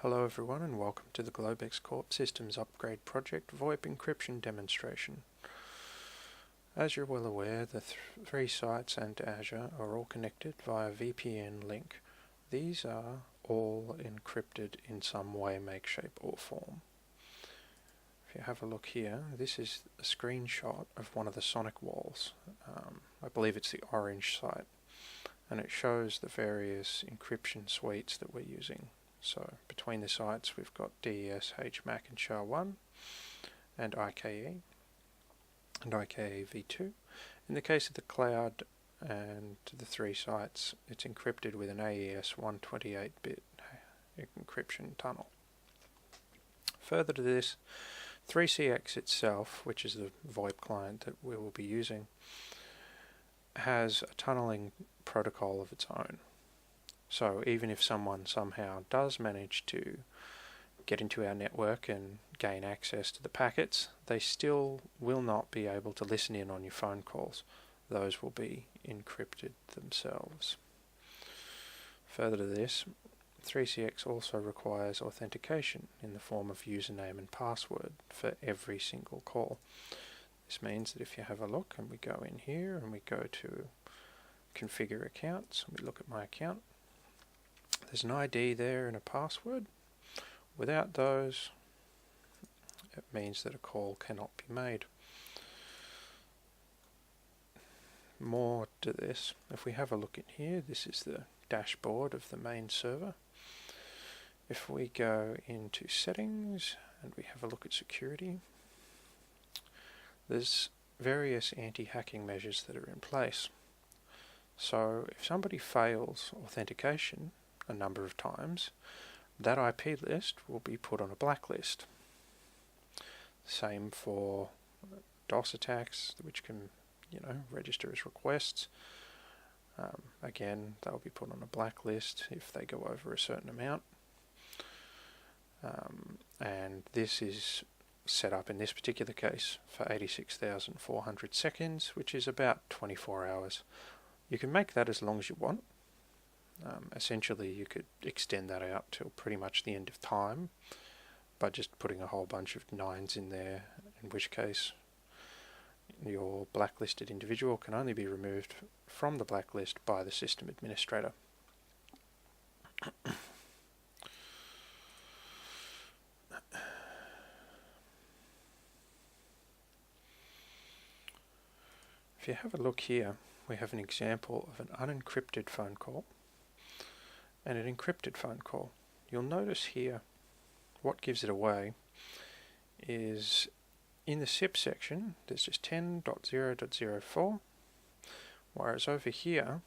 Hello everyone and welcome to the Globex Corp Systems Upgrade Project VoIP encryption demonstration. As you're well aware, the three sites and Azure are all connected via VPN link. These are all encrypted in some way, make, shape or form. If you have a look here, this is a screenshot of one of the Sonic walls. I believe it's the orange site, and it shows the various encryption suites that we're using. So between the sites we've got DES, HMAC and SHA-1 and IKE and IKE v2. In the case of the cloud and the three sites, it's encrypted with an AES 128-bit encryption tunnel. Further to this, 3CX itself, which is the VoIP client that we will be using, has a tunneling protocol of its own. So even if someone somehow does manage to get into our network and gain access to the packets, they still will not be able to listen in on your phone calls. Those will be encrypted themselves. Further to this, 3CX also requires authentication in the form of username and password for every single call. This means that if you have a look and we go in here and we go to configure accounts and we look at my account, there's an ID there and a password. Without those, it means that a call cannot be made. More to this, if we have a look in here, this is the dashboard of the main server. If we go into settings and we have a look at security, there's various anti-hacking measures that are in place. So if somebody fails authentication a number of times, that IP list will be put on a blacklist. Same for DOS attacks, which can, register as requests. Again, they'll be put on a blacklist if they go over a certain amount. And this is set up in this particular case for 86,400 seconds, which is about 24 hours. You can make that as long as you want. Essentially you could extend that out till pretty much the end of time by just putting a whole bunch of 9s in there, in which case your blacklisted individual can only be removed from the blacklist by the system administrator. If you have a look here, we have an example of an unencrypted phone call and an encrypted phone call. You'll notice here what gives it away is in the SIP section there's just 10.0.04, whereas over here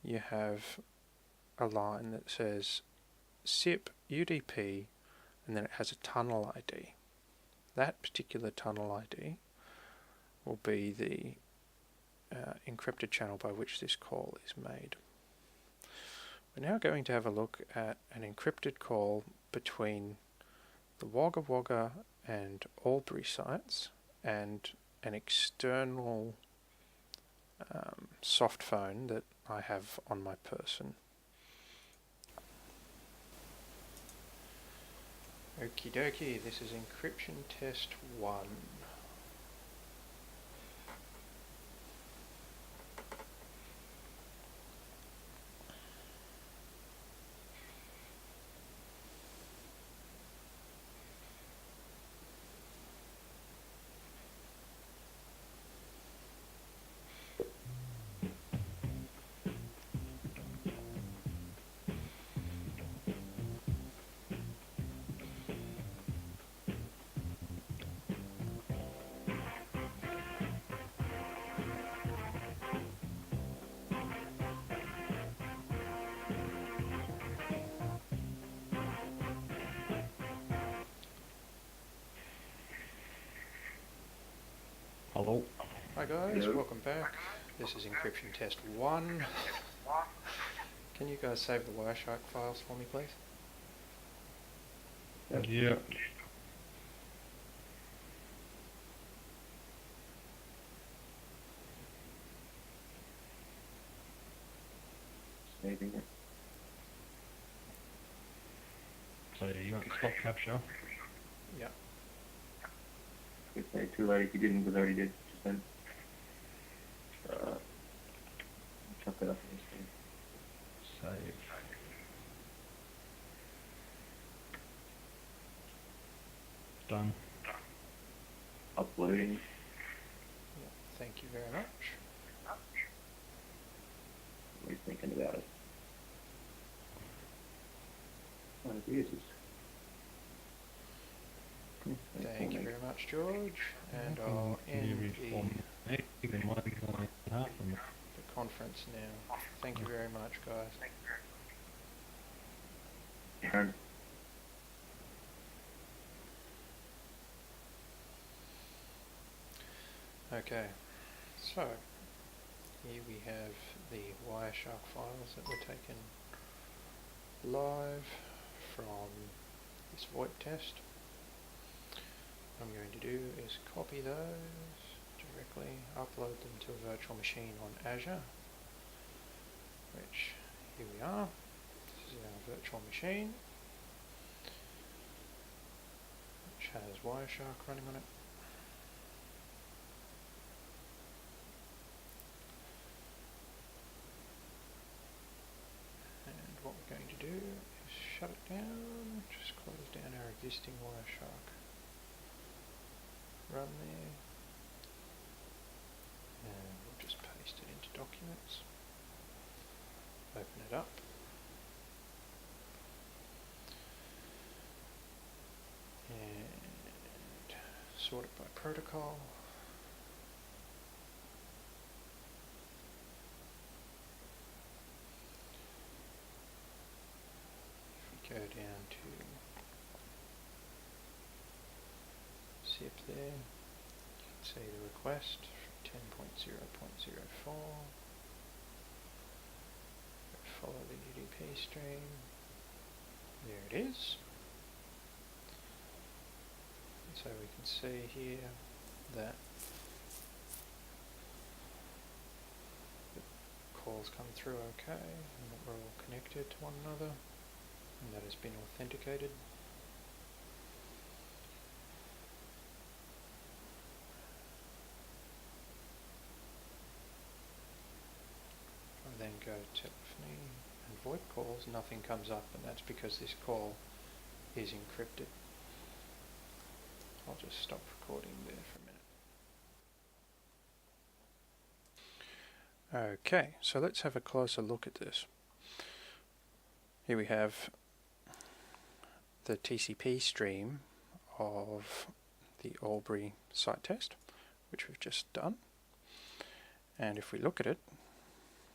you have a line that says SIP UDP and then it has a tunnel ID. That particular tunnel ID will be the encrypted channel by which this call is made. We're now going to have a look at an encrypted call between the Wagga Wagga and Albury sites and an external soft phone that I have on my person. Okie dokie, this is encryption test 1. Hello. Hi guys, welcome back. This is encryption test 1. Can you guys save the Wireshark files for me, please? Yeah. Saving it. So you got slot capture. Yep. I could say too late if you didn't, because I already did just then. Chuck that up on the screen. Save. Done. Uploading. Yep. Thank you very much. What are you thinking about it? Oh, it is. Thank you very much, George. And I'll end the conference now. Thank you very much, guys. Aaron. Okay, so here we have the Wireshark files that were taken live from this VoIP test. What I'm going to do is copy those directly, upload them to a virtual machine on Azure, which here we are. This is our virtual machine, which has Wireshark running on it. And what we're going to do is shut it down, just close down our existing Wireshark. Run there, and we'll just paste it into documents. Open it up. And sort it by protocol. If we go down to SIP there, you can see the request from 10.0.04. Follow the UDP stream. There it is. So we can see here that the calls come through okay, and that we're all connected to one another, and that has been authenticated. I then go to telephony and VoIP calls, nothing comes up, and that's because this call is encrypted. I'll just stop recording there for a minute. Okay, so let's have a closer look at this. Here we have the TCP stream of the Albury site test, which we've just done. And if we look at it,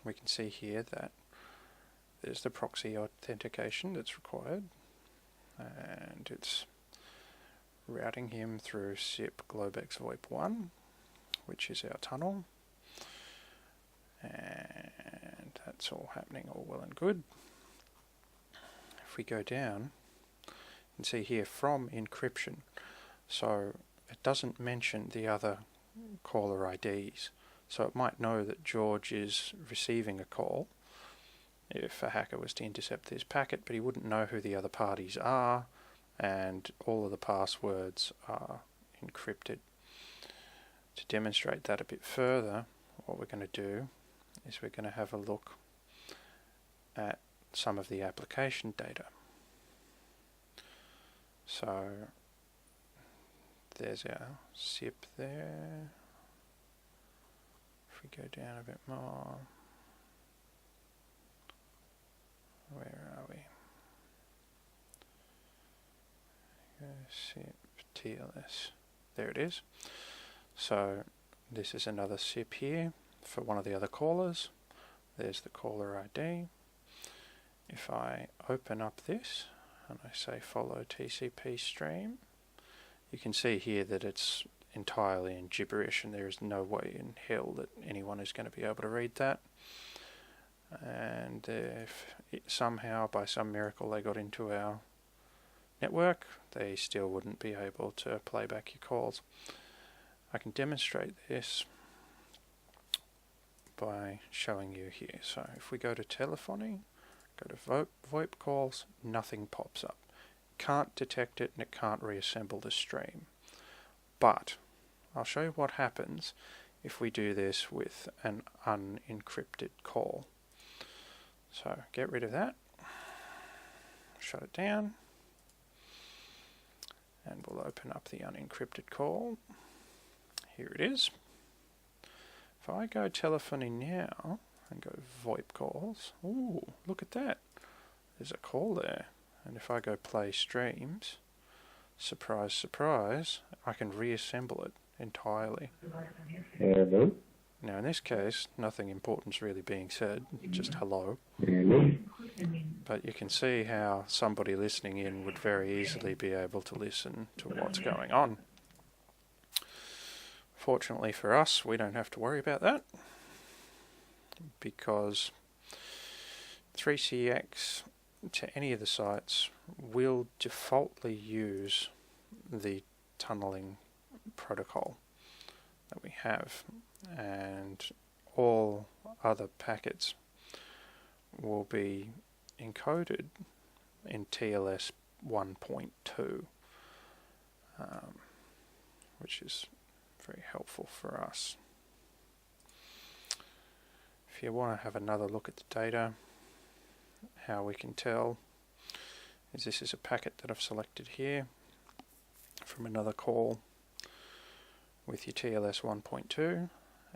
we can see here that there's the proxy authentication that's required, and it's routing him through SIP Globex VoIP 1, which is our tunnel, and that's all happening all well and good. If we go down, you can see here from encryption, so it doesn't mention the other caller IDs, so it might know that George is receiving a call if a hacker was to intercept this packet, but he wouldn't know who the other parties are, and all of the passwords are encrypted. To demonstrate that a bit further, what we're going to do is we're going to have a look at some of the application data. So there's our SIP there. If we go down a bit more, where are we? SIP TLS. There it is. So this is another SIP here for one of the other callers. There's the caller ID. If I open up this and I say follow TCP stream, you can see here that it's entirely in gibberish, and there is no way in hell that anyone is going to be able to read that. And if somehow by some miracle they got into our network, they still wouldn't be able to play back your calls. I can demonstrate this by showing you here. So if we go to telephony, go to VoIP calls, nothing pops up. can't detect it and it can't reassemble the stream. But I'll show you what happens if we do this with an unencrypted call. So get rid of that, shut it down, and we'll open up the unencrypted call. Here it is. If I go telephony now and go VoIP calls, ooh, look at that. There's a call there. And if I go play streams, surprise, surprise, I can reassemble it entirely. Hello? Now in this case, nothing important's really being said, just hello. Hello? But you can see how somebody listening in would very easily be able to listen to what's going on. Fortunately for us, we don't have to worry about that, because 3CX to any of the sites will defaultly use the tunneling protocol that we have, and all other packets will be encoded in TLS 1.2, which is very helpful for us. If you want to have another look at the data, how we can tell is this is a packet that I've selected here from another call with your TLS 1.2,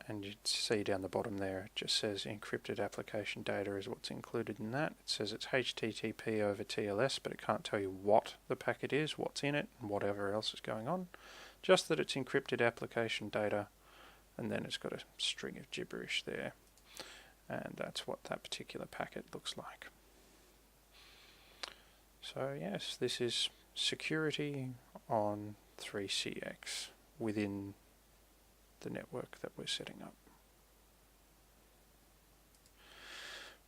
and you see down the bottom there it just says encrypted application data is what's included in that. It says it's HTTP over TLS, but it can't tell you what the packet is, what's in it, and whatever else is going on. Just that it's encrypted application data, and then it's got a string of gibberish there, and that's what that particular packet looks like. So yes, this is security on 3CX within the network that we're setting up.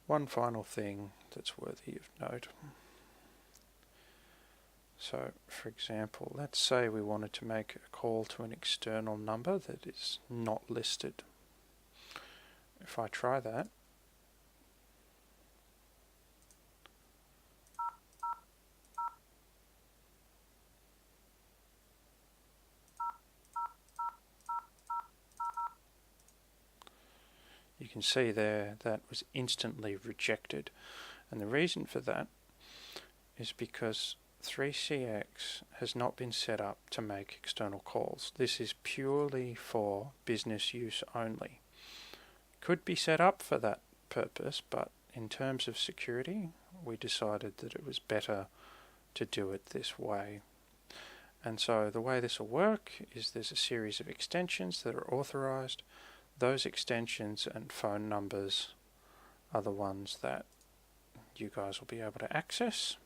One final thing that's worthy of note. So, for example, let's say we wanted to make a call to an external number that is not listed. If I try that, you can see there that was instantly rejected. And the reason for that is because 3CX has not been set up to make external calls. This is purely for business use only. Could be set up for that purpose, but in terms of security, we decided that it was better to do it this way. And so the way this will work is there's a series of extensions that are authorized. Those extensions and phone numbers are the ones that you guys will be able to access.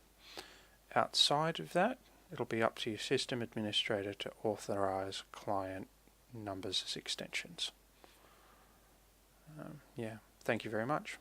Outside of that, it'll be up to your system administrator to authorize client numbers as extensions. Yeah, thank you very much.